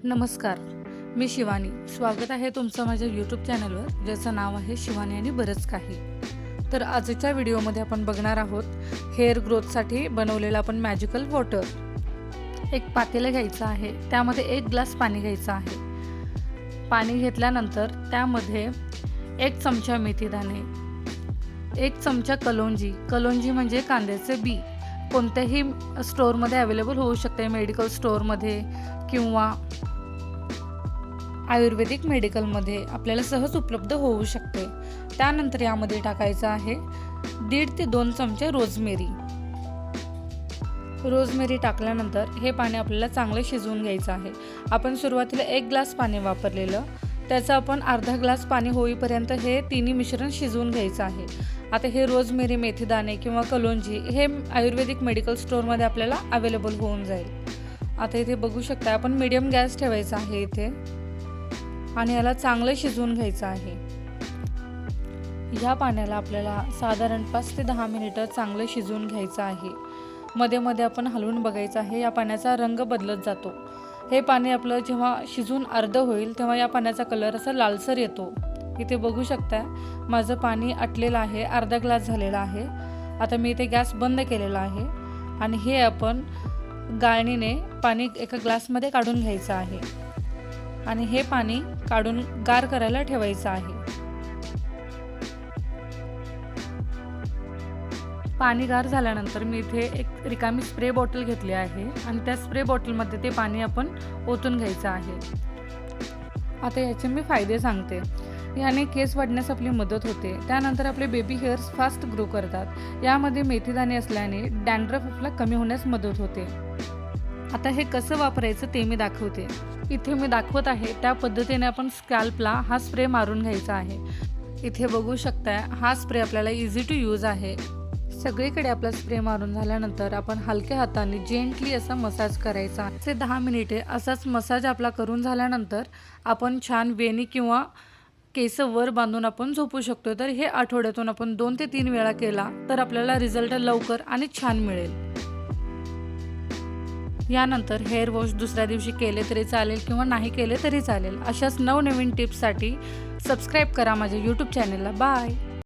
नमस्कार, मी शिवानी. स्वागत आहे तुमचं माझ्या यूट्यूब चॅनलवर, ज्याचं नाव आहे शिवानी आणि बरंच काही. तर आजच्या व्हिडिओमध्ये आपण बघणार आहोत हेअर ग्रोथसाठी बनवलेलं आपण मॅजिकल वॉटर. एक पातेलं घ्यायचं आहे, त्यामध्ये 1 ग्लास पाणी घ्यायचं आहे. पाणी घेतल्यानंतर त्यामध्ये 1 चमचा मेथीदाणे, 1 चमचा कलोंजी म्हणजे कांद्याचे बी. कोणत्याही स्टोअरमध्ये अवेलेबल होऊ शकते, मेडिकल स्टोअरमध्ये किंवा आयुर्वेदिक मेडिकलमध्ये आपल्याला सहज उपलब्ध होऊ शकते. त्यानंतर यामध्ये टाकायचं आहे 1.5 ते 2 चमचे रोजमेरी टाकल्यानंतर हे पाणी आपल्याला चांगले शिजवून घ्यायचं आहे. आपण सुरुवातीला 1 ग्लास पाणी वापरलेलं, त्याचं आपण अर्धा ग्लास पाणी होईपर्यंत हे तिन्ही मिश्रण शिजवून घ्यायचं आहे. आता हे रोजमेरी, मेथीदाणे किंवा कलोंजी हे आयुर्वेदिक मेडिकल स्टोअरमध्ये आपल्याला अवेलेबल होऊन जाईल. आता इथे बघू शकता, आपण मीडियम गॅस ठेवायचा आहे इथे आणि याला चांगलं शिजवून घ्यायचं आहे. ह्या पाण्याला आपल्याला साधारण 5 ते 10 मिनिटं चांगलं शिजवून घ्यायचं आहे. मध्ये मध्ये आपण हलवून बघायचं आहे, या पाण्याचा रंग बदलत जातो. हे पाणी आपलं जेव्हा शिजून अर्ध होईल तेव्हा या पाण्याचा कलर असा लालसर येतो. इथे बघू शकता, माझं पाणी आटलेलं आहे, अर्धा ग्लास झालेला आहे. आता मी इथे गॅस बंद केलेला आहे आणि हे आपण गाळणीने पाणी एका ग्लासमध्ये काढून घ्यायचं आहे आणि हे पाणी काढून गार करायला ठेवायचं आहे. पाणी गार झाल्यानंतर मी इथे एक रिकामी स्प्रे बॉटल घेतली आहे आणि त्या स्प्रे बॉटलमध्ये ते पाणी आपण ओतून घ्यायचं आहे. आता याचे मी फायदे सांगते. याने केस वाढण्यास आपली मदत होते. त्यानंतर आपले बेबी हेअर्स फास्ट ग्रो करतात. यामध्ये मेथीदाणे असल्याने डॅन्ड्रफ आपला कमी होण्यास मदत होते. आता हे कसं वापरायचं ते मी दाखवते. इथे मी दाखवत आहे त्या पद्धतीने आपण स्कॅल्पला हा स्प्रे मारून घ्यायचा आहे. इथे बघू शकता, हा स्प्रे आपल्याला इझी टू यूज आहे. सगळीकडे आपला स्प्रे मारून झाल्यानंतर आपण हलक्या हाताने जेंटली असा मसाज करायचा. ते 10 मिनिटे असाच मसाज आपला करून झाल्यानंतर आपण छान वेणी किंवा केस वर बांधून आपण झोपू शकतो. तर हे आठवड्यातून आपण 2 ते 3 वेळा केला तर आपल्याला रिझल्ट लवकर आणि छान मिळेल. यानंतर हेअर वॉश दुसऱ्या दिवशी केले तरी चालेल किंवा नाही केले तरी चालेल. अशाच नवनवीन टिप्ससाठी सबस्क्राईब करा माझ्या यूट्यूब चॅनलला. बाय.